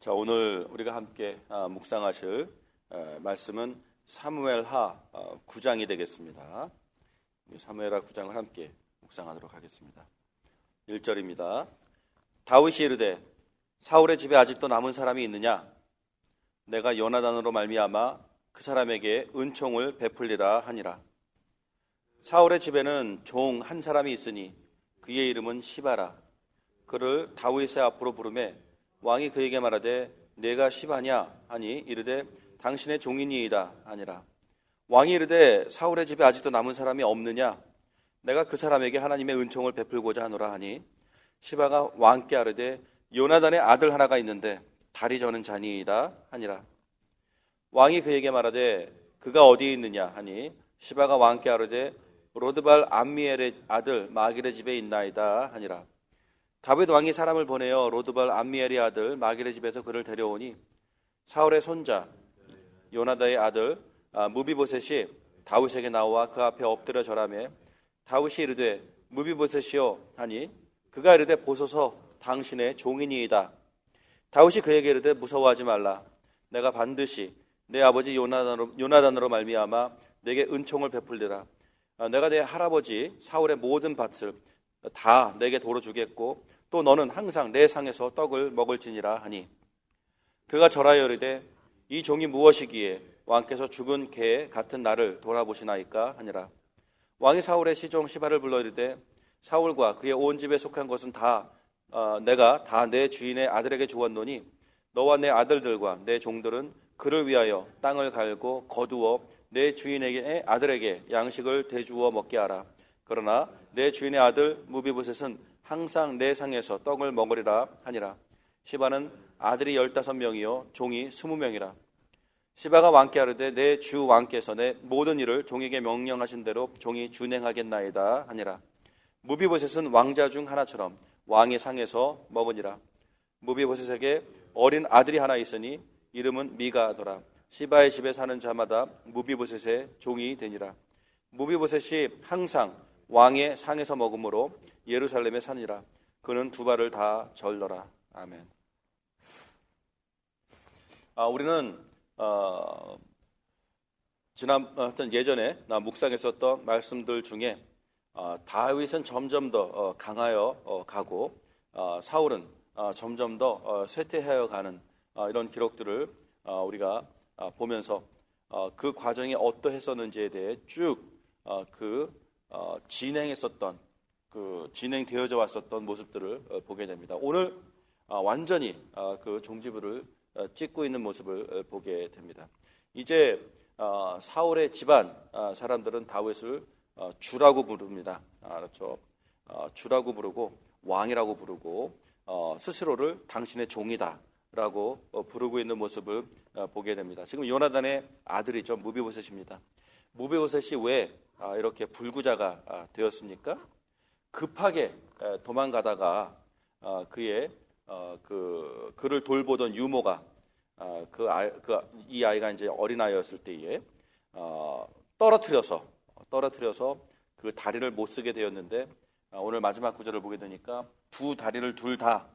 자, 오늘 우리가 함께 묵상하실 말씀은 사무엘하 9장이 되겠습니다. 사무엘하 9장을 함께 묵상하도록 하겠습니다. 1절입니다. 다윗이 이르되 사울의 집에 아직도 남은 사람이 있느냐? 내가 요나단으로 말미암아 그 사람에게 은총을 베풀리라 하니라. 사울의 집에는 종 한 사람이 있으니 그의 이름은 시바라. 그를 다윗의 앞으로 부르매 왕이 그에게 말하되 내가 시바냐 하니 이르되 당신의 종이니이다 하니라. 왕이 이르되 사울의 집에 아직도 남은 사람이 없느냐? 내가 그 사람에게 하나님의 은총을 베풀고자 하노라 하니 시바가 왕께 아뢰되 요나단의 아들 하나가 있는데 다리 저는 자니이다 하니라. 왕이 그에게 말하되 그가 어디에 있느냐 하니 시바가 왕께 아뢰되 로드발 암미엘의 아들 마길의 집에 있나이다 하니라. 다윗 왕이 사람을 보내어 로드발 암미엘의 아들 마길의 집에서 그를 데려오니 사울의 손자 요나단의 아들 무비보셋이 다윗에게 나와 그 앞에 엎드려 절하매 다윗이 이르되 무비보셋이요 하니 그가 이르되 보소서 당신의 종이니이다. 다윗이 그에게 이르되 무서워하지 말라. 내가 반드시 내 아버지 요나단으로 말미암아 내게 은총을 베풀리라. 내가 내 할아버지 사울의 모든 밭을 다 내게 도로 주겠고 또 너는 항상 내 상에서 떡을 먹을지니라 하니 그가 절하여 이르되 이 종이 무엇이기에 왕께서 죽은 개 같은 나를 돌아보시나이까 하니라. 왕이 사울의 시종 시바를 불러 이르되 사울과 그의 온 집에 속한 것은 내가 다 내 주인의 아들에게 주었노니 너와 내 아들들과 내 종들은 그를 위하여 땅을 갈고 거두어 내 주인의 아들에게 양식을 대주어 먹게 하라. 그러나 내 주인의 아들 무비보셋은 항상 내 상에서 떡을 먹으리라 하니라. 시바는 아들이 15명이요 종이 20명이라. 시바가 왕께 아뢰되 내 주 왕께서 내 모든 일을 종에게 명령하신 대로 종이 준행하겠나이다 하니라. 무비보셋은 왕자 중 하나처럼 왕의 상에서 먹으니라. 무비보셋에게 어린 아들이 하나 있으니 이름은 미가더라. 시바의 집에 사는 자마다 무비보셋의 종이 되니라. 무비보셋이 항상 왕의 상에서 먹음으로 예루살렘에 사니라. 그는 두 발을 다 절더라. 아멘. 우리는 예전에 묵상했었던 말씀들 중에 다윗은 점점 더 강하여 가고 사울은 점점 더 쇠퇴하여 가는 이런 기록들을 우리가 보면서 그 과정이 어떠했었는지에 대해 쭉 진행되어져 왔었던 모습들을 보게 됩니다. 오늘 완전히 그 종지부를 찍고 있는 모습을 보게 됩니다. 이제 사울의 집안 사람들은 다윗을 주라고 부릅니다. 그렇죠? 주라고 부르고 왕이라고 부르고 스스로를 당신의 종이다라고 부르고 있는 모습을 보게 됩니다. 지금 요나단의 아들이죠. 무비보셋입니다. 무비보셋이 왜 이렇게 불구자가 되었습니까? 급하게 도망가다가 그를 돌보던 유모가 이 아이가 이제 어린 아이였을 때에 떨어뜨려서 그 다리를 못 쓰게 되었는데 오늘 마지막 구절을 보게 되니까 두 다리를 둘 다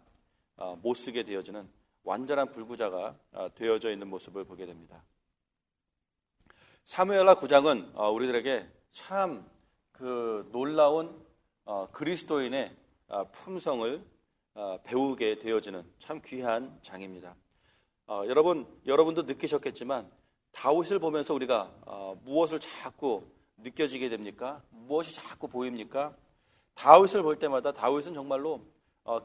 못 쓰게 되어지는 완전한 불구자가 되어져 있는 모습을 보게 됩니다. 사무엘하 9장은 우리들에게 참 그 놀라운 그리스도인의 품성을 배우게 되어지는 참 귀한 장입니다. 여러분도 느끼셨겠지만 다윗을 보면서 우리가 무엇을 자꾸 느껴지게 됩니까? 무엇이 자꾸 보입니까? 다윗을 볼 때마다 다윗은 정말로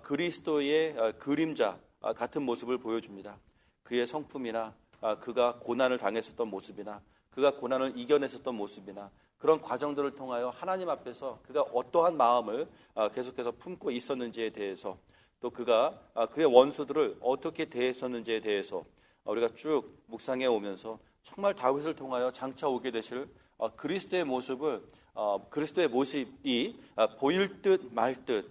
그리스도의 그림자 같은 모습을 보여줍니다. 그의 성품이나 그가 고난을 당했었던 모습이나 그가 고난을 이겨냈었던 모습이나 그런 과정들을 통하여 하나님 앞에서 그가 어떠한 마음을 계속해서 품고 있었는지에 대해서 또 그가 그의 원수들을 어떻게 대했었는지에 대해서 우리가 쭉 묵상해 오면서 정말 다윗을 통하여 장차 오게 되실 그리스도의 모습이 보일 듯 말 듯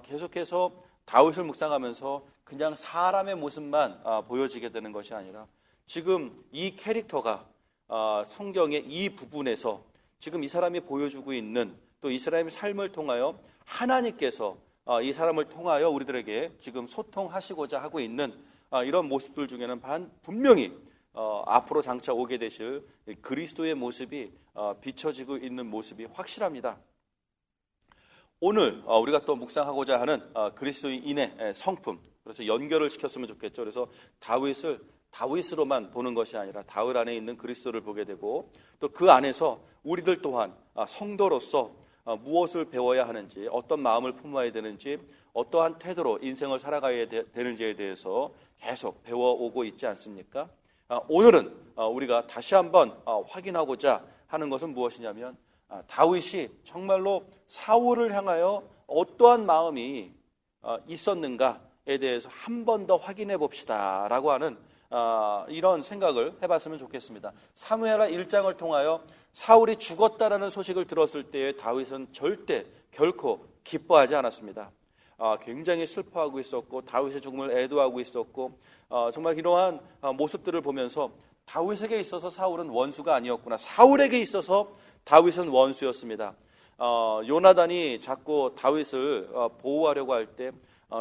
계속해서 다윗을 묵상하면서 그냥 사람의 모습만 보여지게 되는 것이 아니라 지금 이 캐릭터가 성경의 이 부분에서 지금 이 사람이 보여주고 있는 또 이 사람의 삶을 통하여 하나님께서 이 사람을 통하여 우리들에게 지금 소통하시고자 하고 있는 이런 모습들 중에는 분명히 앞으로 장차 오게 되실 그리스도의 모습이 비춰지고 있는 모습이 확실합니다. 오늘 우리가 또 묵상하고자 하는 그리스도인의 성품, 그래서 연결을 시켰으면 좋겠죠. 그래서 다윗을 다윗으로만 보는 것이 아니라 다윗 안에 있는 그리스도를 보게 되고, 또 그 안에서 우리들 또한 성도로서 무엇을 배워야 하는지, 어떤 마음을 품어야 되는지, 어떠한 태도로 인생을 살아가야 되는지에 대해서 계속 배워오고 있지 않습니까? 오늘은 우리가 다시 한번 확인하고자 하는 것은 무엇이냐면, 다윗이 정말로 사울을 향하여 어떠한 마음이 있었는가에 대해서 한 번 더 확인해 봅시다 라고 하는 이런 생각을 해봤으면 좋겠습니다. 사무엘하 1장을 통하여 사울이 죽었다라는 소식을 들었을 때에 다윗은 절대 결코 기뻐하지 않았습니다. 굉장히 슬퍼하고 있었고, 다윗의 죽음을 애도하고 있었고, 정말 이러한 모습들을 보면서 다윗에게 있어서 사울은 원수가 아니었구나, 사울에게 있어서 다윗은 원수였습니다. 요나단이 자꾸 다윗을 보호하려고 할 때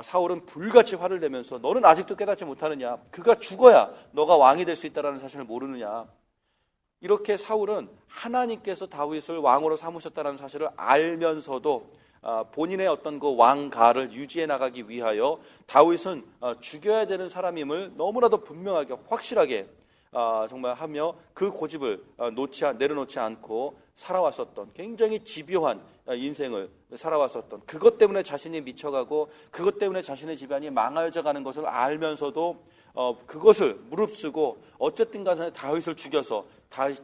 사울은 불같이 화를 내면서 너는 아직도 깨닫지 못하느냐, 그가 죽어야 너가 왕이 될 수 있다는 사실을 모르느냐, 이렇게 사울은 하나님께서 다윗을 왕으로 삼으셨다는 사실을 알면서도 본인의 어떤 그 왕가를 유지해 나가기 위하여 다윗은 죽여야 되는 사람임을 너무나도 분명하게 확실하게 정말 하며 그 고집을 내려놓지 않고 살아왔었던, 굉장히 집요한 인생을 살아왔었던, 그것 때문에 자신이 미쳐가고 그것 때문에 자신의 집안이 망하여져 가는 것을 알면서도 그것을 무릅쓰고 어쨌든 간에 다윗을 죽여서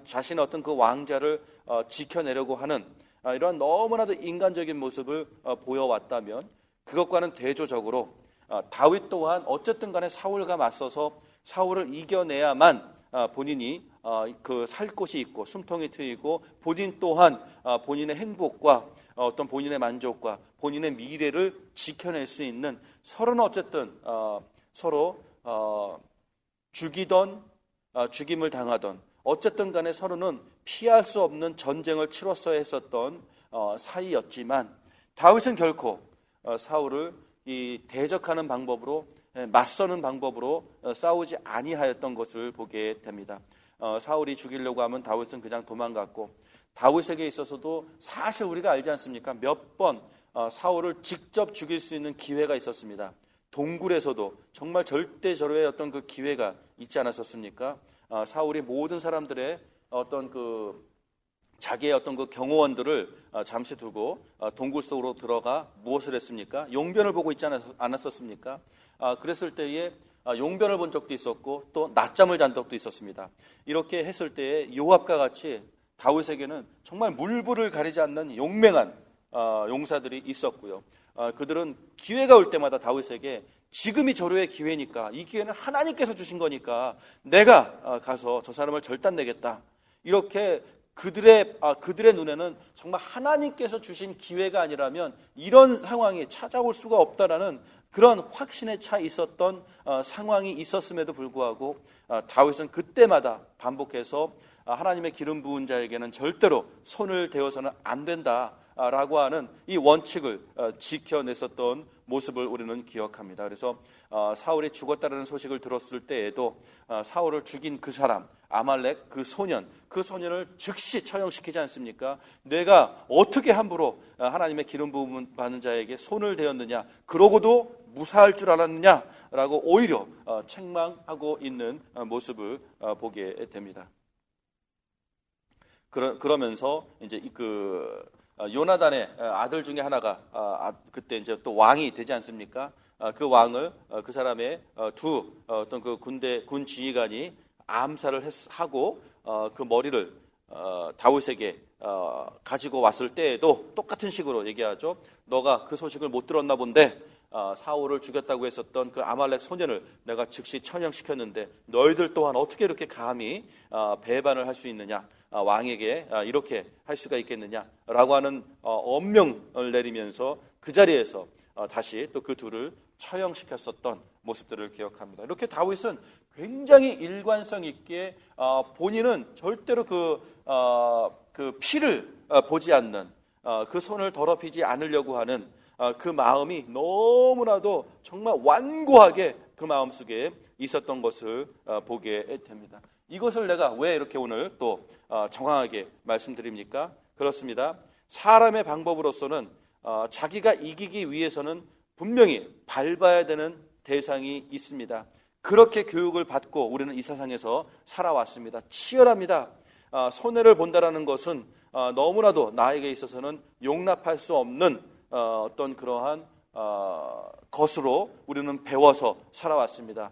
자신의 어떤 그 왕자를 지켜내려고 하는 이런 너무나도 인간적인 모습을 보여왔다면, 그것과는 대조적으로 다윗 또한 어쨌든 간에 사울과 맞서서 사울을 이겨내야만 본인이 살 곳이 있고 숨통이 트이고, 본인 또한 본인의 행복과 어떤 본인의 만족과 본인의 미래를 지켜낼 수 있는, 서로는 어쨌든 서로 죽이던 죽임을 당하던, 어쨌든 간에 서로는 피할 수 없는 전쟁을 치렀어야 했었던 사이였지만, 다윗은 결코 사울을 이 대적하는 방법으로, 맞서는 방법으로 싸우지 아니하였던 것을 보게 됩니다. 사울이 죽이려고 하면 다윗은 그냥 도망갔고, 다윗에게 있어서도 사실 우리가 알지 않습니까? 몇 번 사울을 직접 죽일 수 있는 기회가 있었습니다. 동굴에서도 정말 절대절호의 어떤 그 기회가 있지 않았었습니까? 사울이 모든 사람들의 어떤 자기의 어떤 그 경호원들을 잠시 두고 동굴 속으로 들어가 무엇을 했습니까? 용변을 보고 있지 않았었습니까? 그랬을 때에 용변을 본 적도 있었고, 또 낮잠을 잔 적도 있었습니다. 이렇게 했을 때에 요압과 같이 다윗에게는 정말 물불을 가리지 않는 용맹한 용사들이 있었고요. 그들은 기회가 올 때마다 다윗에게 지금이 절호의 기회니까, 이 기회는 하나님께서 주신 거니까 내가 가서 저 사람을 절단내겠다, 이렇게 그들의 눈에는 정말 하나님께서 주신 기회가 아니라면 이런 상황이 찾아올 수가 없다라는 그런 확신에 차 있었던 상황이 있었음에도 불구하고, 다윗은 그때마다 반복해서 하나님의 기름 부은 자에게는 절대로 손을 대어서는 안 된다라고 하는 이 원칙을 지켜냈었던 모습을 우리는 기억합니다. 그래서 사울이 죽었다는 소식을 들었을 때에도 사울을 죽인 그 사람, 아말렉 그 소년을 즉시 처형시키지 않습니까? 내가 어떻게 함부로 하나님의 기름 부음 받는 자에게 손을 대었느냐, 그러고도 무사할 줄 알았느냐라고 오히려 책망하고 있는 모습을 보게 됩니다. 그러면서 이제 요나단의 아들 중에 하나가 그때 이제 또 왕이 되지 않습니까? 그 왕을 그 사람의 어떤 그 군 지휘관이 암살을 하고 그 머리를 다윗에게 가지고 왔을 때에도 똑같은 식으로 얘기하죠. 너가 그 소식을 못 들었나 본데 사울을 죽였다고 했었던 그 아말렉 소년을 내가 즉시 처형시켰는데 너희들 또한 어떻게 이렇게 감히 배반을 할 수 있느냐, 왕에게 이렇게 할 수가 있겠느냐라고 하는 엄명을 내리면서 그 자리에서 다시 또 그 둘을 처형시켰었던 모습들을 기억합니다. 이렇게 다윗은 굉장히 일관성 있게 본인은 절대로 그 피를 보지 않는, 그 손을 더럽히지 않으려고 하는 그 마음이 너무나도 정말 완고하게 그 마음속에 있었던 것을 보게 됩니다. 이것을 내가 왜 이렇게 오늘 또 정확하게 말씀드립니까? 그렇습니다. 사람의 방법으로서는 자기가 이기기 위해서는 분명히 밟아야 되는 대상이 있습니다. 그렇게 교육을 받고 우리는 이 세상에서 살아왔습니다. 치열합니다. 손해를 본다라는 것은 너무나도 나에게 있어서는 용납할 수 없는 어떤 그러한 것으로 우리는 배워서 살아왔습니다.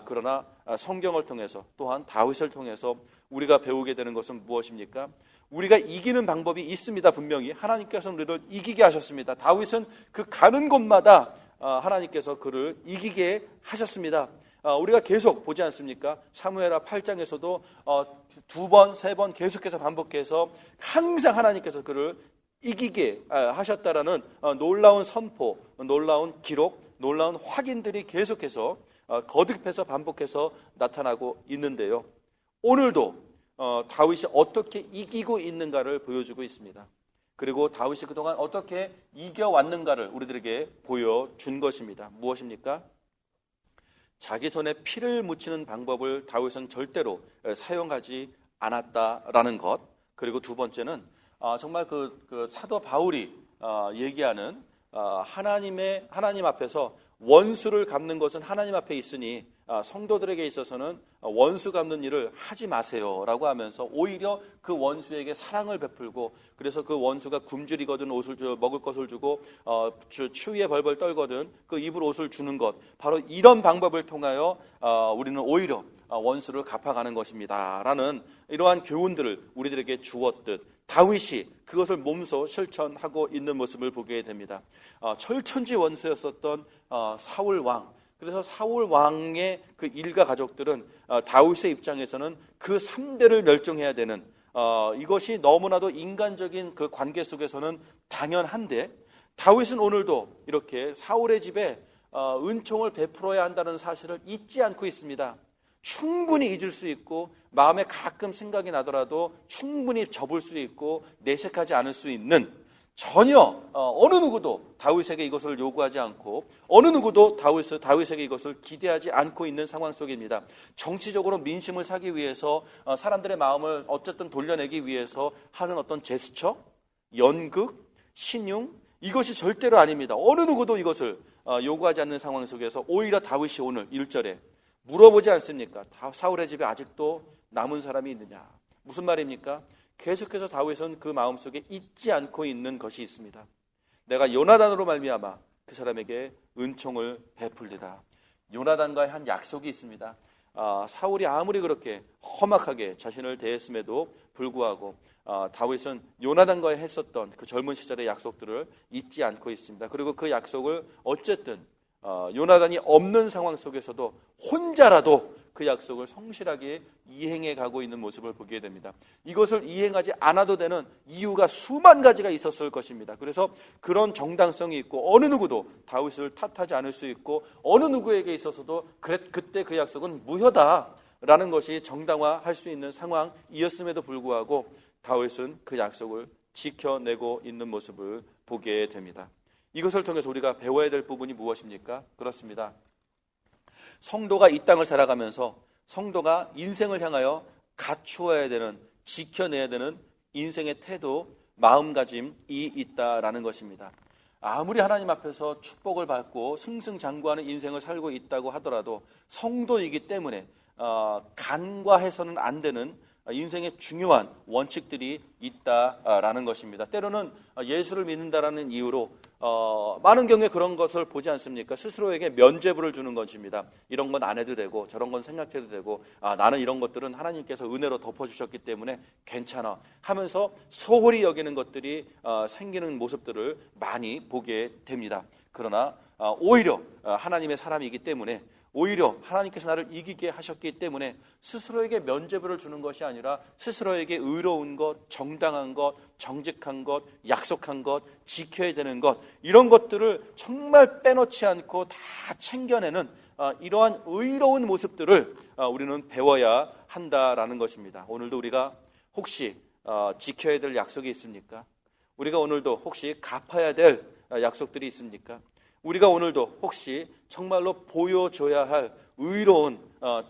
그러나 성경을 통해서 또한 다윗을 통해서 우리가 배우게 되는 것은 무엇입니까? 우리가 이기는 방법이 있습니다. 분명히 하나님께서 우리를 이기게 하셨습니다. 다윗은 그 가는 곳마다 하나님께서 그를 이기게 하셨습니다. 우리가 계속 보지 않습니까? 사무엘하 8장에서도 두 번, 세 번 계속해서 반복해서 항상 하나님께서 그를 이기게 하셨다라는 놀라운 선포, 놀라운 기록, 놀라운 확인들이 계속해서 거듭해서 반복해서 나타나고 있는데요. 오늘도 다윗이 어떻게 이기고 있는가를 보여주고 있습니다. 그리고 다윗이 그동안 어떻게 이겨왔는가를 우리들에게 보여준 것입니다. 무엇입니까? 자기 손에 피를 묻히는 방법을 다윗은 절대로 사용하지 않았다라는 것. 그리고 두 번째는 정말 그 사도 바울이 얘기하는 하나님 앞에서 원수를 갚는 것은 하나님 앞에 있으니 성도들에게 있어서는 원수 갚는 일을 하지 마세요라고 하면서 오히려 그 원수에게 사랑을 베풀고, 그래서 그 원수가 굶주리거든 먹을 것을 주고 추위에 벌벌 떨거든 그 입을 옷을 주는 것, 바로 이런 방법을 통하여 우리는 오히려 원수를 갚아가는 것입니다라는 이러한 교훈들을 우리들에게 주었듯 다윗이 그것을 몸소 실천하고 있는 모습을 보게 됩니다. 철천지 원수였었던 사울 왕, 그래서 사울 왕의 그 일가 가족들은 다윗의 입장에서는 그 3대를 멸종해야 되는 이것이 너무나도 인간적인 그 관계 속에서는 당연한데, 다윗은 오늘도 이렇게 사울의 집에 은총을 베풀어야 한다는 사실을 잊지 않고 있습니다. 충분히 잊을 수 있고 마음에 가끔 생각이 나더라도 충분히 접을 수 있고 내색하지 않을 수 있는, 전혀 어느 누구도 다윗에게 이것을 요구하지 않고 어느 누구도 다윗에게 이것을 기대하지 않고 있는 상황 속입니다. 정치적으로 민심을 사기 위해서 사람들의 마음을 어쨌든 돌려내기 위해서 하는 어떤 제스처, 연극, 신용, 이것이 절대로 아닙니다. 어느 누구도 이것을 요구하지 않는 상황 속에서 오히려 다윗이 오늘 1절에 물어보지 않습니까? 사울의 집에 아직도 남은 사람이 있느냐? 무슨 말입니까? 계속해서 다윗은 그 마음속에 잊지 않고 있는 것이 있습니다. 내가 요나단으로 말미암아 그 사람에게 은총을 베풀리라. 요나단과의 한 약속이 있습니다. 사울이 아무리 그렇게 험악하게 자신을 대했음에도 불구하고 다윗은 요나단과의 했었던 그 젊은 시절의 약속들을 잊지 않고 있습니다. 그리고 그 약속을 어쨌든 요나단이 없는 상황 속에서도 혼자라도 그 약속을 성실하게 이행해 가고 있는 모습을 보게 됩니다. 이것을 이행하지 않아도 되는 이유가 수만 가지가 있었을 것입니다. 그래서 그런 정당성이 있고 어느 누구도 다윗을 탓하지 않을 수 있고 어느 누구에게 있어서도 그때 그 약속은 무효다라는 것이 정당화할 수 있는 상황이었음에도 불구하고 다윗은 그 약속을 지켜내고 있는 모습을 보게 됩니다. 이것을 통해서 우리가 배워야 될 부분이 무엇입니까? 그렇습니다. 성도가 이 땅을 살아가면서 성도가 인생을 향하여 갖추어야 되는, 지켜내야 되는 인생의 태도, 마음가짐이 있다라는 것입니다. 아무리 하나님 앞에서 축복을 받고 승승장구하는 인생을 살고 있다고 하더라도 성도이기 때문에 간과해서는 안 되는 인생의 중요한 원칙들이 있다라는 것입니다. 때로는 예수를 믿는다라는 이유로 많은 경우에 그런 것을 보지 않습니까? 스스로에게 면죄부를 주는 것입니다. 이런 건 안 해도 되고 저런 건 생각해도 되고 나는 이런 것들은 하나님께서 은혜로 덮어주셨기 때문에 괜찮아 하면서 소홀히 여기는 것들이 생기는 모습들을 많이 보게 됩니다. 그러나 오히려 하나님의 사람이기 때문에, 오히려 하나님께서 나를 이기게 하셨기 때문에 스스로에게 면죄부를 주는 것이 아니라 스스로에게 의로운 것, 정당한 것, 정직한 것, 약속한 것, 지켜야 되는 것, 이런 것들을 정말 빼놓지 않고 다 챙겨내는 이러한 의로운 모습들을 우리는 배워야 한다라는 것입니다. 오늘도 우리가 혹시 지켜야 될 약속이 있습니까? 우리가 오늘도 혹시 갚아야 될 약속들이 있습니까? 우리가 오늘도 혹시 정말로 보여줘야 할 의로운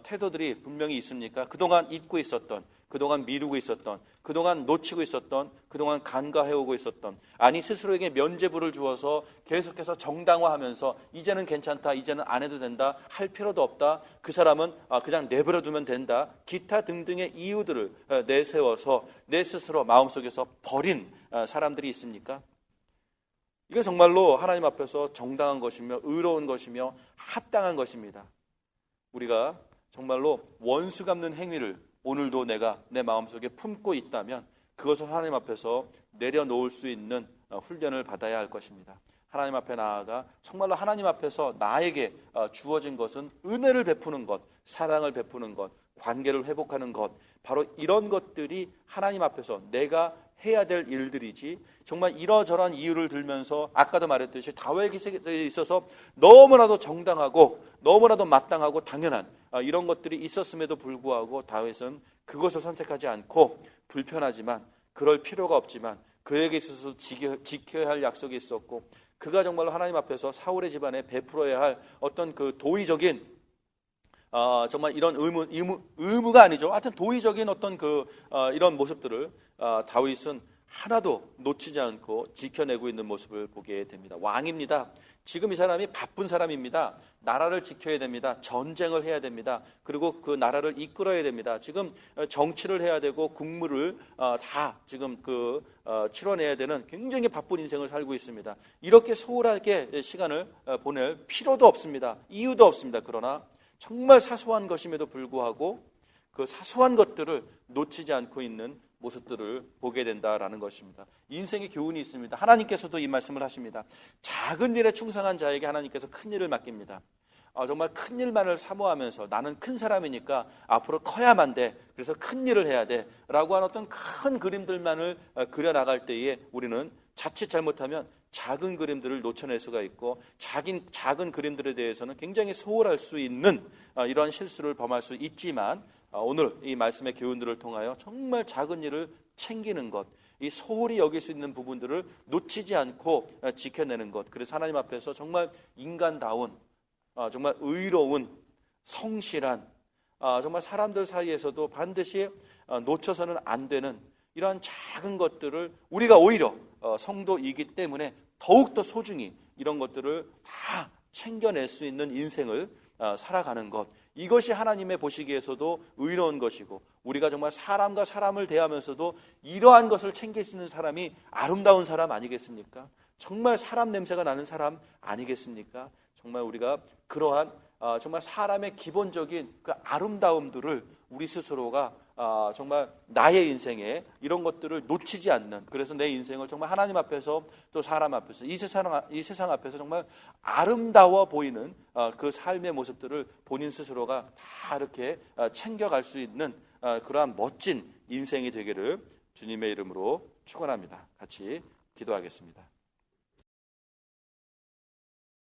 태도들이 분명히 있습니까? 그동안 잊고 있었던, 그동안 미루고 있었던, 그동안 놓치고 있었던, 그동안 간과해오고 있었던, 아니 스스로에게 면죄부를 주어서 계속해서 정당화하면서 이제는 괜찮다, 이제는 안 해도 된다, 할 필요도 없다, 그 사람은 그냥 내버려두면 된다, 기타 등등의 이유들을 내세워서 내 스스로 마음속에서 버린 사람들이 있습니까? 이게 정말로 하나님 앞에서 정당한 것이며 의로운 것이며 합당한 것입니다. 우리가 정말로 원수 갚는 행위를 오늘도 내가 내 마음속에 품고 있다면 그것을 하나님 앞에서 내려놓을 수 있는 훈련을 받아야 할 것입니다. 하나님 앞에 나아가 정말로 하나님 앞에서 나에게 주어진 것은 은혜를 베푸는 것, 사랑을 베푸는 것, 관계를 회복하는 것, 바로 이런 것들이 하나님 앞에서 내가 해야 될 일들이지, 정말 이러저러한 이유를 들면서 아까도 말했듯이 다윗에게 있어서 너무나도 정당하고 너무나도 마땅하고 당연한 이런 것들이 있었음에도 불구하고 다윗은 그것을 선택하지 않고, 불편하지만 그럴 필요가 없지만 그에게 있어서 지켜야 할 약속이 있었고, 그가 정말로 하나님 앞에서 사울의 집안에 베풀어야 할 어떤 그 도의적인 정말 이런 의무가 아니죠. 하여튼 도의적인 어떤 이런 모습들을 다윗은 하나도 놓치지 않고 지켜내고 있는 모습을 보게 됩니다. 왕입니다. 지금 이 사람이 바쁜 사람입니다. 나라를 지켜야 됩니다. 전쟁을 해야 됩니다. 그리고 그 나라를 이끌어야 됩니다. 지금 정치를 해야 되고 국무를 다 지금 치러내야 되는 굉장히 바쁜 인생을 살고 있습니다. 이렇게 소홀하게 시간을 보낼 필요도 없습니다. 이유도 없습니다. 그러나 정말 사소한 것임에도 불구하고 그 사소한 것들을 놓치지 않고 있는 모습들을 보게 된다라는 것입니다. 인생의 교훈이 있습니다. 하나님께서도 이 말씀을 하십니다. 작은 일에 충성한 자에게 하나님께서 큰 일을 맡깁니다. 정말 큰 일만을 사모하면서 나는 큰 사람이니까 앞으로 커야만 돼, 그래서 큰 일을 해야 돼 라고 하는 어떤 큰 그림들만을 그려나갈 때에 우리는 자칫 잘못하면 작은 그림들을 놓쳐낼 수가 있고, 작은 그림들에 대해서는 굉장히 소홀할 수 있는 이러한 실수를 범할 수 있지만, 오늘 이 말씀의 교훈들을 통하여 정말 작은 일을 챙기는 것, 이 소홀히 여길 수 있는 부분들을 놓치지 않고 지켜내는 것, 그래서 하나님 앞에서 정말 인간다운, 정말 의로운, 성실한, 정말 사람들 사이에서도 반드시 놓쳐서는 안 되는 이러한 작은 것들을 우리가 오히려 성도이기 때문에 더욱더 소중히 이런 것들을 다 챙겨낼 수 있는 인생을 살아가는 것, 이것이 하나님의 보시기에서도 의로운 것이고, 우리가 정말 사람과 사람을 대하면서도 이러한 것을 챙길 수 있는 사람이 아름다운 사람 아니겠습니까? 정말 사람 냄새가 나는 사람 아니겠습니까? 정말 우리가 그러한 정말 사람의 기본적인 그 아름다움들을 우리 스스로가 정말 나의 인생에 이런 것들을 놓치지 않는, 그래서 내 인생을 정말 하나님 앞에서 또 사람 앞에서 이 세상 앞에서 정말 아름다워 보이는 그 삶의 모습들을 본인 스스로가 다 이렇게 챙겨갈 수 있는 그러한 멋진 인생이 되기를 주님의 이름으로 축원합니다. 같이 기도하겠습니다.